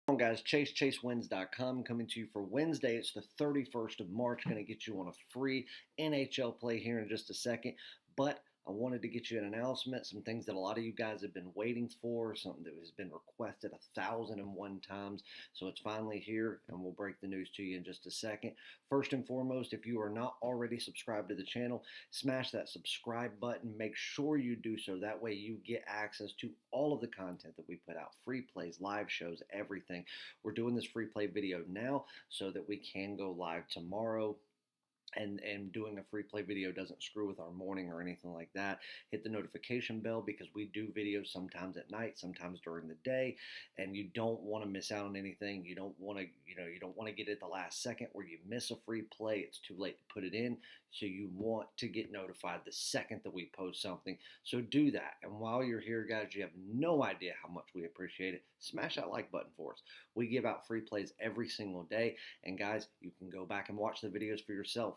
On, guys, chasewins.com coming to you for Wednesday. It's the 31st of March. Going to get you on a free NHL play here in just a second. But I wanted to get you an announcement, some things that a lot of you guys have been waiting for, something that has been requested 1,001 times. So it's finally here, and we'll break the news to you in just a second. First and foremost, if you are not already subscribed to the channel, smash that subscribe button. Make sure you do so. That way you get access to all of the content that we put out, free plays, live shows, everything. We're doing this free play video now so that we can go live tomorrow. And doing a free play video doesn't screw with our morning or anything like that. Hit the notification bell because we do videos sometimes at night, sometimes during the day, and you don't want to miss out on anything. You don't want to, you don't want to get it at the last second where you miss a free play. It's too late to put it in. So you want to get notified the second that we post something. So do that. And while you're here, guys, you have no idea how much we appreciate it. Smash that like button for us. We give out free plays every single day. And guys, you can go back and watch the videos for yourself.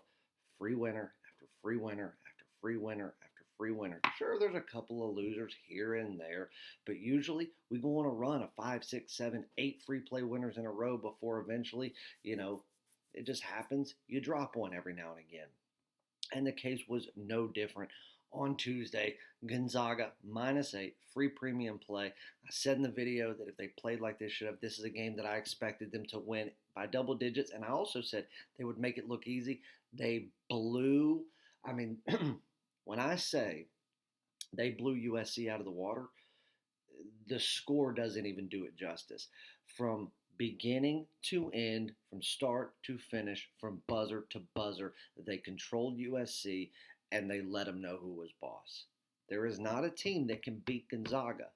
Free winner after free winner after free winner after free winner. Sure, there's a couple of losers here and there, but usually we go on a run of 5, 6, 7, 8 free play winners in a row before eventually, it just happens. You drop one every now and again. And the case was no different. On Tuesday, Gonzaga -8, free premium play. I said in the video that if they played like they should have, this is a game that I expected them to win by double digits. And I also said they would make it look easy. They blew, when I say they blew USC out of the water, the score doesn't even do it justice. From beginning to end, from start to finish, from buzzer to buzzer, they controlled USC and they let them know who was boss. There is not a team that can beat Gonzaga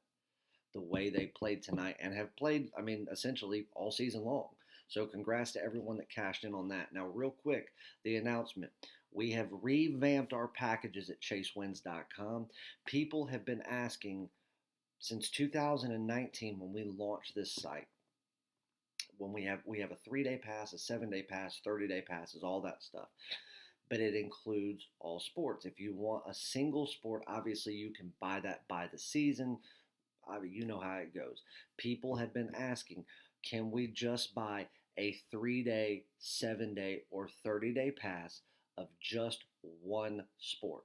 the way they played tonight and have played, essentially all season long. So congrats to everyone that cashed in on that. Now, real quick, the announcement. We have revamped our packages at chasewins.com. People have been asking since 2019 when we launched this site. When we have a 3-day pass, a 7-day pass, 30-day passes, all that stuff. But it includes all sports. If you want a single sport, obviously you can buy that by the season. You know how it goes. People have been asking, can we just buy a 3-day, 7-day, or 30-day pass of just one sport?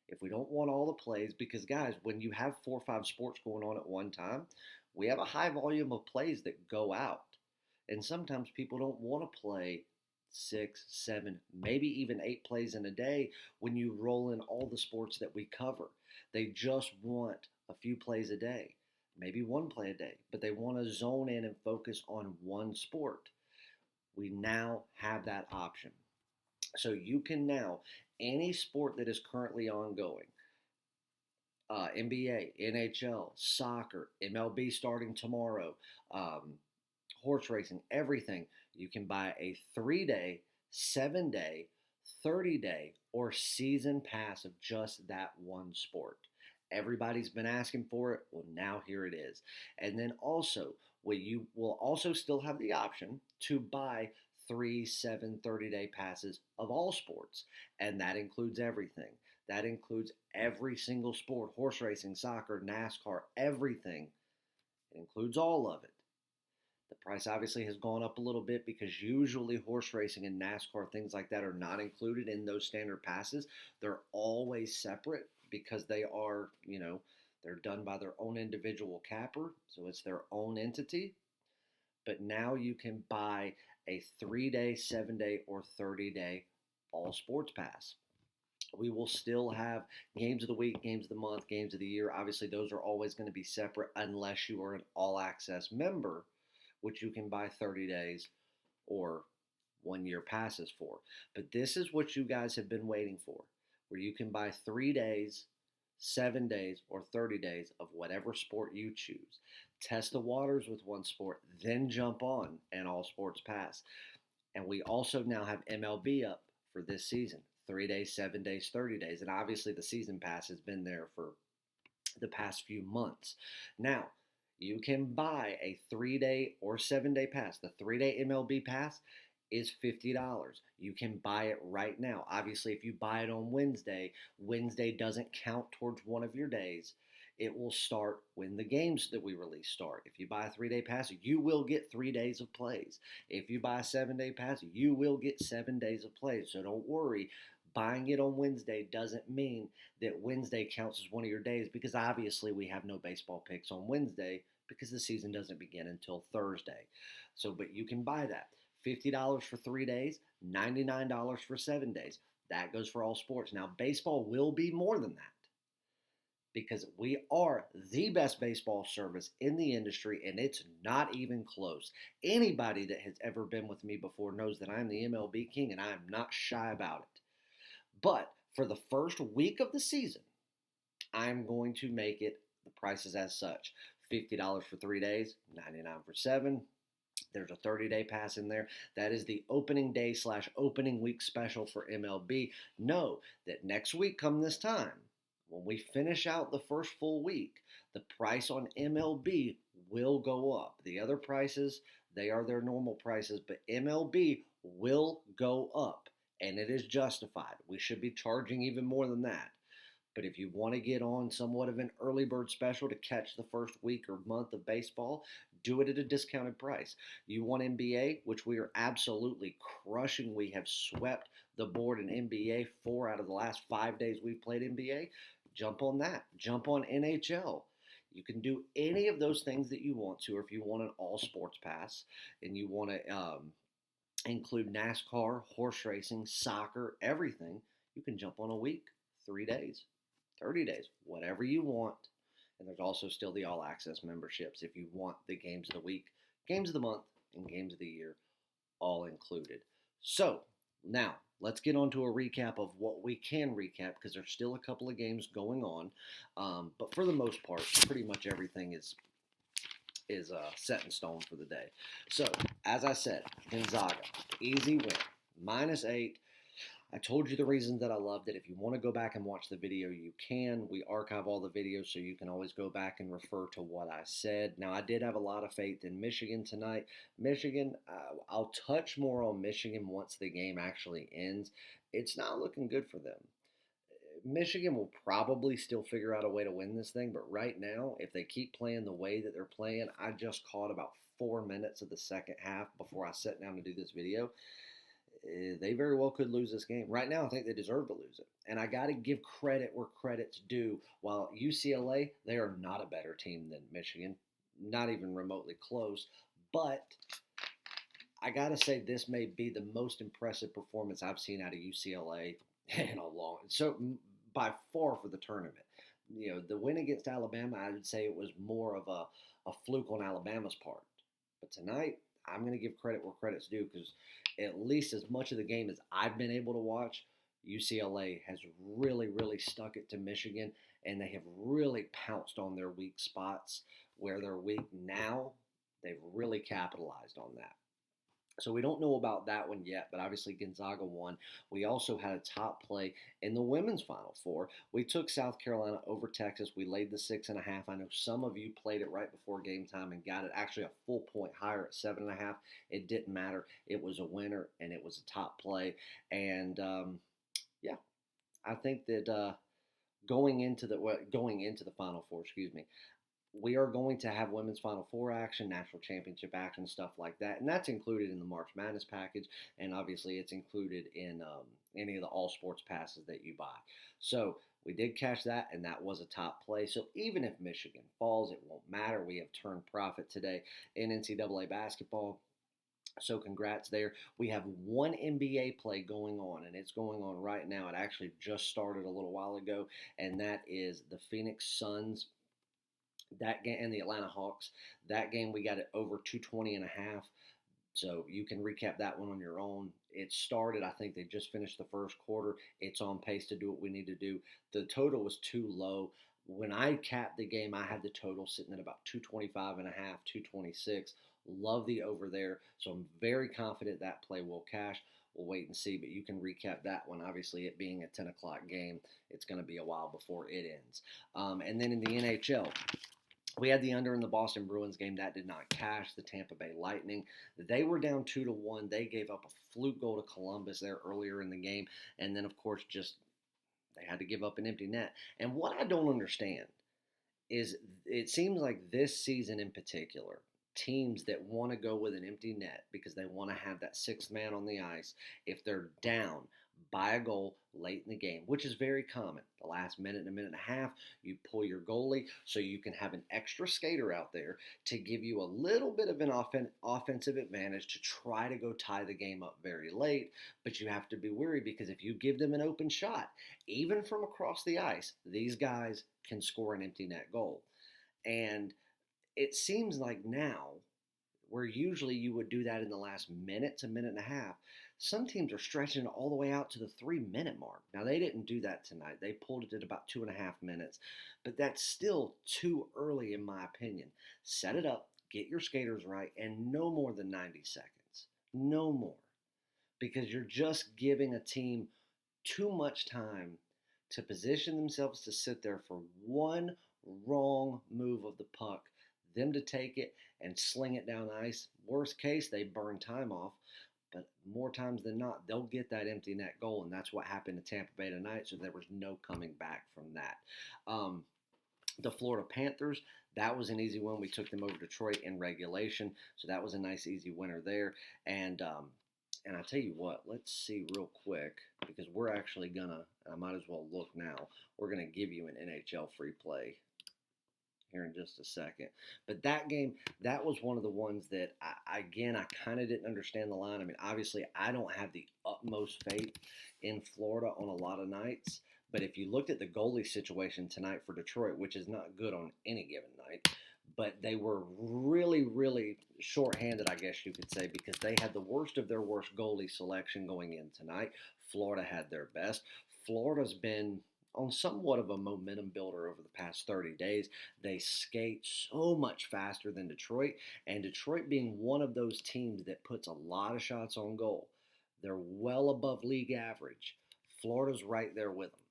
If we don't want all the plays, because guys, when you have 4 or 5 sports going on at one time, we have a high volume of plays that go out. And sometimes people don't want to play 6, 7, maybe even 8 plays in a day when you roll in all the sports that we cover. They just want a few plays a day, maybe 1 play a day, but they want to zone in and focus on one sport. We now have that option. So you can now, any sport that is currently ongoing, NBA, NHL, soccer, MLB starting tomorrow, horse racing, everything, you can buy a 3-day, 7-day, 30-day, or season pass of just that one sport. Everybody's been asking for it. Well, now here it is. And then also, you will also still have the option to buy 3, 7, 30-day passes of all sports. And that includes everything. That includes every single sport, horse racing, soccer, NASCAR, everything. It includes all of it. The price obviously has gone up a little bit because usually horse racing and NASCAR, things like that, are not included in those standard passes. They're always separate because they are, they're done by their own individual capper, so it's their own entity. But now you can buy a 3-day, 7-day, or 30-day all sports pass. We will still have games of the week, games of the month, games of the year. Obviously, those are always going to be separate unless you are an all-access member, which you can buy 30 days or 1-year passes for. But this is what you guys have been waiting for, where you can buy 3 days, 7 days, or 30 days of whatever sport you choose. Test the waters with one sport, then jump on an all sports pass. And we also now have MLB up for this season. 3 days, 7 days, 30 days. And obviously the season pass has been there for the past few months. Now, you can buy a 3-day or 7-day pass. The 3-day MLB pass is $50. You can buy it right now. Obviously, if you buy it on Wednesday, Wednesday doesn't count towards one of your days. It will start when the games that we release start. If you buy a 3-day pass, you will get 3 days of plays. If you buy a 7-day pass, you will get 7 days of plays. So don't worry. Buying it on Wednesday doesn't mean that Wednesday counts as one of your days, because obviously we have no baseball picks on Wednesday because the season doesn't begin until Thursday. So, but you can buy that. $50 for 3 days, $99 for 7 days. That goes for all sports. Now, baseball will be more than that, because we are the best baseball service in the industry, and it's not even close. Anybody that has ever been with me before knows that I'm the MLB king, and I'm not shy about it. But for the first week of the season, I'm going to make it the prices as such. $50 for 3 days, $99 for 7. There's a 30-day pass in there. That is the opening day / opening week special for MLB. Know that next week, come this time, when we finish out the first full week, the price on MLB will go up. The other prices, they are their normal prices, but MLB will go up, and it is justified. We should be charging even more than that. But if you want to get on somewhat of an early bird special to catch the first week or month of baseball, do it at a discounted price. You want NBA, which we are absolutely crushing. We have swept the board in NBA 4 out of the last 5 days we've played NBA. Jump on that. Jump on NHL. You can do any of those things that you want to, or if you want an all sports pass and you want to include NASCAR, horse racing, soccer, everything, you can jump on a week, 3 days, 30 days, whatever you want. And there's also still the all access memberships if you want the games of the week, games of the month, and games of the year all included. So now let's get on to a recap of what we can recap, because there's still a couple of games going on. But for the most part, pretty much everything is set in stone for the day. So, as I said, Gonzaga, easy win, -8. I told you the reason that I loved it. If you want to go back and watch the video, you can. We archive all the videos, so you can always go back and refer to what I said. Now, I did have a lot of faith in Michigan tonight. Michigan, I'll touch more on Michigan once the game actually ends. It's not looking good for them. Michigan will probably still figure out a way to win this thing, but right now, if they keep playing the way that they're playing, I just caught about 4 minutes of the second half before I sat down to do this video. They very well could lose this game. Right now, I think they deserve to lose it. And I got to give credit where credit's due. While UCLA, they are not a better team than Michigan, not even remotely close. But I got to say, this may be the most impressive performance I've seen out of UCLA in a long, so by far for the tournament. You know, the win against Alabama, I would say it was more of a fluke on Alabama's part. But tonight, I'm going to give credit where credit's due, because at least as much of the game as I've been able to watch, UCLA has really, really stuck it to Michigan, and they have really pounced on their weak spots. Where they're weak now, they've really capitalized on that. So we don't know about that one yet, but obviously Gonzaga won. We also had a top play in the women's Final Four. We took South Carolina over Texas. We laid the 6.5. I know some of you played it right before game time and got it actually a full point higher at 7.5. It didn't matter. It was a winner, and it was a top play. And yeah, I think that going into the Final Four, we are going to have women's Final Four action, national championship action, stuff like that. And that's included in the March Madness package. And obviously it's included in any of the all sports passes that you buy. So we did catch that, and that was a top play. So even if Michigan falls, it won't matter. We have turned profit today in NCAA basketball. So congrats there. We have one NBA play going on, and it's going on right now. It actually just started a little while ago, and that is the Phoenix Suns, that game, and the Atlanta Hawks. That game, we got it over 220.5. So you can recap that one on your own. It started, I think they just finished the first quarter. It's on pace to do what we need to do. The total was too low. When I capped the game, I had the total sitting at about 225.5, 226. Love the over there. So I'm very confident that play will cash. We'll wait and see, but you can recap that one. Obviously, it being a 10 o'clock game, it's going to be a while before it ends. And then in the NHL, we had the under in the Boston Bruins game. That did not cash. The Tampa Bay Lightning, they were down 2-1. They gave up a fluke goal to Columbus there earlier in the game. And then, of course, they had to give up an empty net. And what I don't understand is it seems like this season in particular, teams that want to go with an empty net because they want to have that sixth man on the ice, if they're down by a goal late in the game, which is very common. The last minute and a minute and a half, you pull your goalie so you can have an extra skater out there to give you a little bit of an offensive advantage to try to go tie the game up very late. But you have to be wary because if you give them an open shot, even from across the ice, these guys can score an empty net goal. And it seems like now, where usually you would do that in the last minute to minute and a half, some teams are stretching it all the way out to the 3 minute mark. Now, they didn't do that tonight. They pulled it at about 2.5 minutes, but that's still too early, in my opinion. Set it up, get your skaters right, and no more than 90 seconds. No more. Because you're just giving a team too much time to position themselves to sit there for one wrong move of the puck, them to take it and sling it down ice. Worst case, they burn time off. But more times than not, they'll get that empty net goal, and that's what happened to Tampa Bay tonight, so there was no coming back from that. The Florida Panthers, that was an easy one. We took them over Detroit in regulation, so that was a nice, easy winner there. And I tell you what, let's see real quick, because we're actually going to, I might as well look now, we're going to give you an NHL free play here in just a second. But that game, that was one of the ones that, I kind of didn't understand the line. I mean, obviously, I don't have the utmost faith in Florida on a lot of nights. But if you looked at the goalie situation tonight for Detroit, which is not good on any given night, but they were really, really shorthanded, I guess you could say, because they had the worst of their worst goalie selection going in tonight. Florida had their best. Florida's been on somewhat of a momentum builder over the past 30 days. They skate so much faster than Detroit, and Detroit being one of those teams that puts a lot of shots on goal. They're well above league average. Florida's right there with them.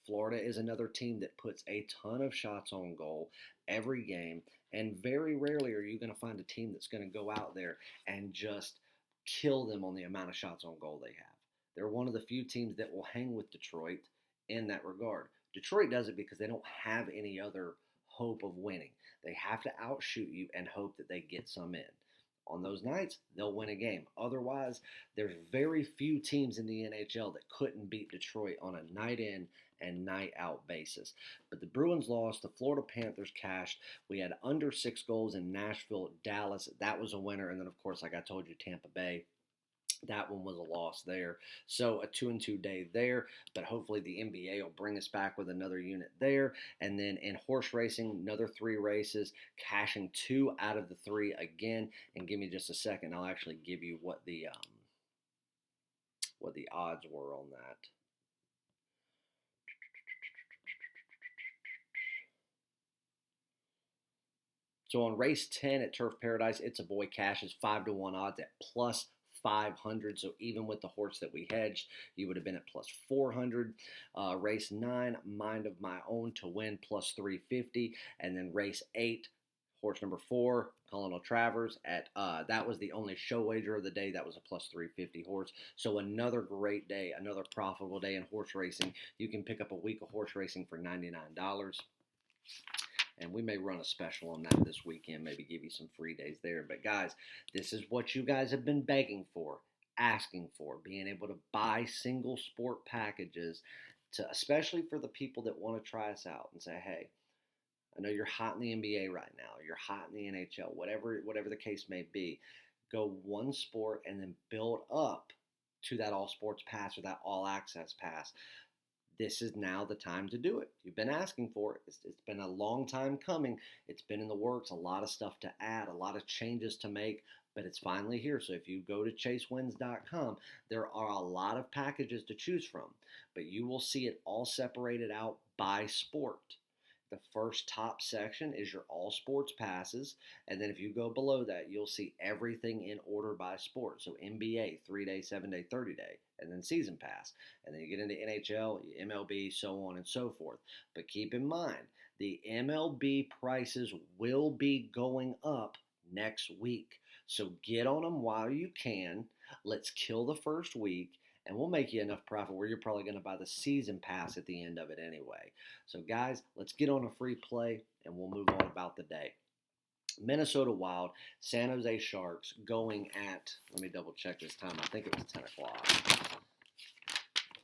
Florida is another team that puts a ton of shots on goal every game, and very rarely are you going to find a team that's going to go out there and just kill them on the amount of shots on goal they have. They're one of the few teams that will hang with Detroit in that regard. Detroit does it because they don't have any other hope of winning. They have to outshoot you and hope that they get some in. On those nights, they'll win a game. Otherwise, there's very few teams in the NHL that couldn't beat Detroit on a night in and night out basis. But the Bruins lost. The Florida Panthers cashed. We had under 6 goals in Nashville, Dallas. That was a winner. And then, of course, like I told you, Tampa Bay. That one was a loss there. So a 2-2 day there, but hopefully the NBA will bring us back with another unit there. And then in horse racing, another 3 races, cashing 2 out of the 3 again. And give me just a second. I'll actually give you what the odds were on that. So on race 10 at Turf Paradise, It's a Boy cashes 5-1 odds at plus 500. So even with the horse that we hedged, you would have been at plus 400. Race 9, Mind of My Own to win plus 350. And then race 8, horse number 4, Colonel Travers at that was the only show wager of the day. That was a plus 350 horse. So another great day, another profitable day in horse racing. You can pick up a week of horse racing for $99. And we may run a special on that this weekend, maybe give you some free days there. But guys, this is what you guys have been begging for, asking for, being able to buy single sport packages, especially for the people that want to try us out and say, hey, I know you're hot in the NBA right now, you're hot in the NHL, whatever the case may be. Go one sport and then build up to that all sports pass or that all access pass. This is now the time to do it. You've been asking for it. It's been a long time coming. It's been in the works. A lot of stuff to add, a lot of changes to make, but it's finally here. So if you go to chasewins.com, there are a lot of packages to choose from, but you will see it all separated out by sport. The first top section is your all sports passes. And then if you go below that, you'll see everything in order by sport. So NBA, 3-day, 7-day, 30-day, and then season pass. And then you get into NHL, MLB, so on and so forth. But keep in mind, the MLB prices will be going up next week. So get on them while you can. Let's kill the first week. and we'll make you enough profit where you're probably going to buy the season pass at the end of it anyway. So, guys, let's get on a free play, and we'll move on about the day. Minnesota Wild, San Jose Sharks going at, let me double check this time. I think it was 10 o'clock.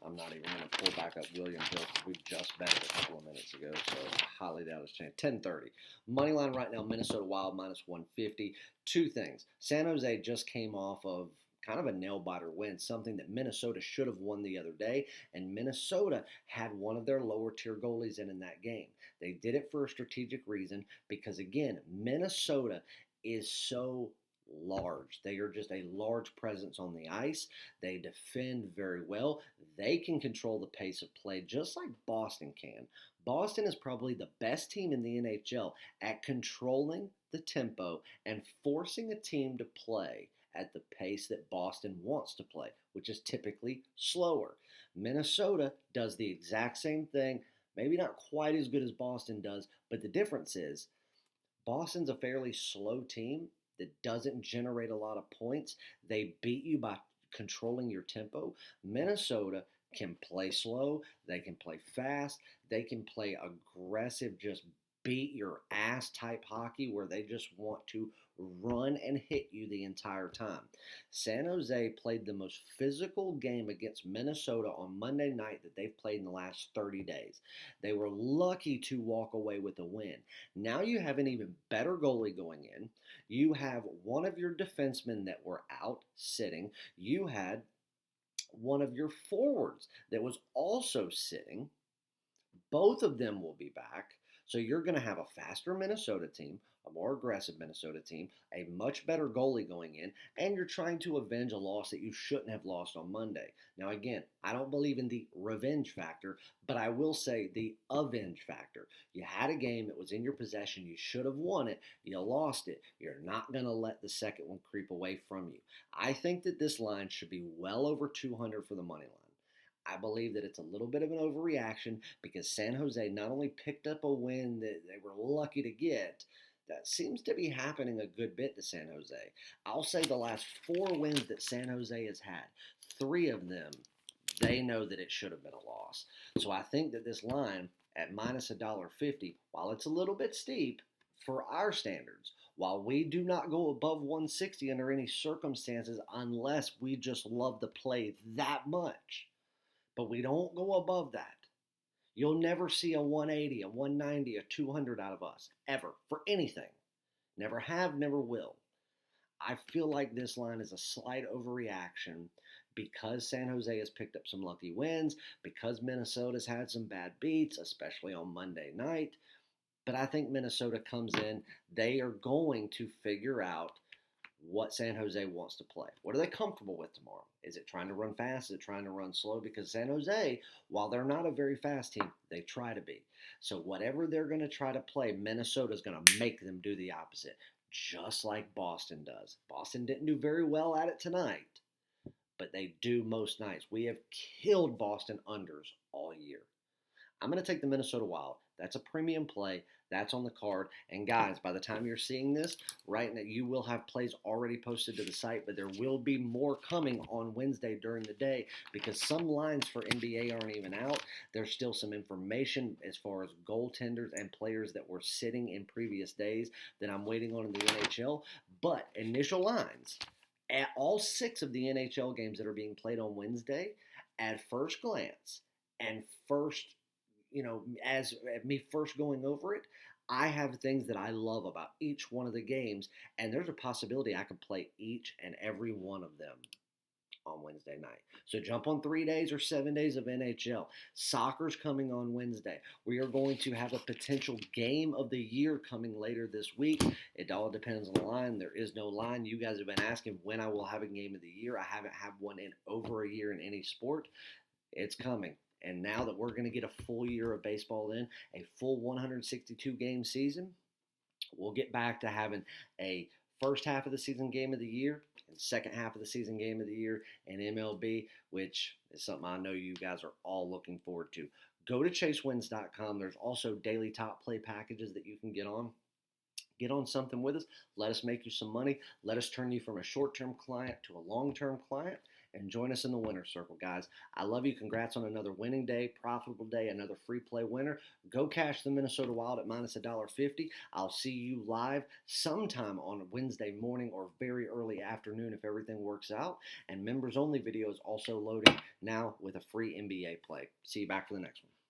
I'm not even going to pull back up William Hill because we just bet it a couple of minutes ago, so I highly doubt it's changed. 10:30. Money line right now, Minnesota Wild minus 150. Two things. San Jose just came off of kind of a nail-biter win, something that Minnesota should have won the other day, and Minnesota had one of their lower-tier goalies in that game. They did it for a strategic reason because, again, Minnesota is so large. They are just a large presence on the ice. They defend very well. They can control the pace of play just like Boston can. Boston is probably the best team in the NHL at controlling the tempo and forcing a team to play at the pace that Boston wants to play, which is typically slower. Minnesota does the exact same thing, maybe not quite as good as Boston does, but the difference is Boston's a fairly slow team that doesn't generate a lot of points. They beat you by controlling your tempo. Minnesota can play slow. They can play fast. They can play aggressive, just beat your ass type hockey where they just want to run and hit you the entire time. San Jose played the most physical game against Minnesota on Monday night that they've played in the last 30 days. They were lucky to walk away with a win. Now you have an even better goalie going in. You have one of your defensemen that were out sitting. You had one of your forwards that was also sitting. Both of them will be back. So you're going to have a faster Minnesota team, a more aggressive Minnesota team, a much better goalie going in, and you're trying to avenge a loss that you shouldn't have lost on Monday. Now, again, I don't believe in the revenge factor, but I will say the avenge factor. You had a game that was in your possession. You should have won it. You lost it. You're not going to let the second one creep away from you. I think that this line should be well over 200 for the money line. I believe that it's a little bit of an overreaction because San Jose not only picked up a win that they were lucky to get, that seems to be happening a good bit to San Jose. I'll say the last 4 wins that San Jose has had, 3 of them, they know that it should have been a loss. So I think that this line at minus $1.50, while it's a little bit steep for our standards, while we do not go above 160 under any circumstances unless we just love the play that much, but we don't go above that. You'll never see a 180, a 190, a 200 out of us, ever, for anything. Never have, never will. I feel like this line is a slight overreaction because San Jose has picked up some lucky wins, because Minnesota's had some bad beats, especially on Monday night. But I think Minnesota comes in, they are going to figure out what San Jose wants to play. What are they comfortable with tomorrow? Is it trying to run fast? Is it trying to run slow? Because San Jose, while they're not a very fast team, they try to be. So whatever they're going to try to play, Minnesota's going to make them do the opposite, just like Boston does. Boston didn't do very well at it tonight, but they do most nights. We have killed Boston unders all year. I'm going to take the Minnesota Wild. That's a premium play. That's on the card. And guys, by the time you're seeing this, right now you will have plays already posted to the site, but there will be more coming on Wednesday during the day because some lines for NBA aren't even out. There's still some information as far as goaltenders and players that were sitting in previous days that I'm waiting on in the NHL. But initial lines at all 6 of the NHL games that are being played on Wednesday, at first glance and first, as me first going over it, I have things that I love about each one of the games, and there's a possibility I could play each and every one of them on Wednesday night. So jump on 3 days or 7 days of NHL. Soccer's coming on Wednesday. We are going to have a potential game of the year coming later this week. It all depends on the line. There is no line. You guys have been asking when I will have a game of the year. I haven't had one in over a year in any sport. It's coming. And now that we're going to get a full year of baseball in, a full 162 game season, we'll get back to having a first half of the season game of the year and second half of the season game of the year in MLB, which is something I know you guys are all looking forward to. Go to chasewins.com. There's also daily top play packages that you can get on. Get on something with us. Let us make you some money. Let us turn you from a short-term client to a long-term client. and join us in the winner's circle, guys. I love you. Congrats on another winning day, profitable day, another free play winner. Go cash the Minnesota Wild at minus $1.50. I'll see you live sometime on Wednesday morning or very early afternoon if everything works out. And members only video is also loading now with a free NBA play. See you back for the next one.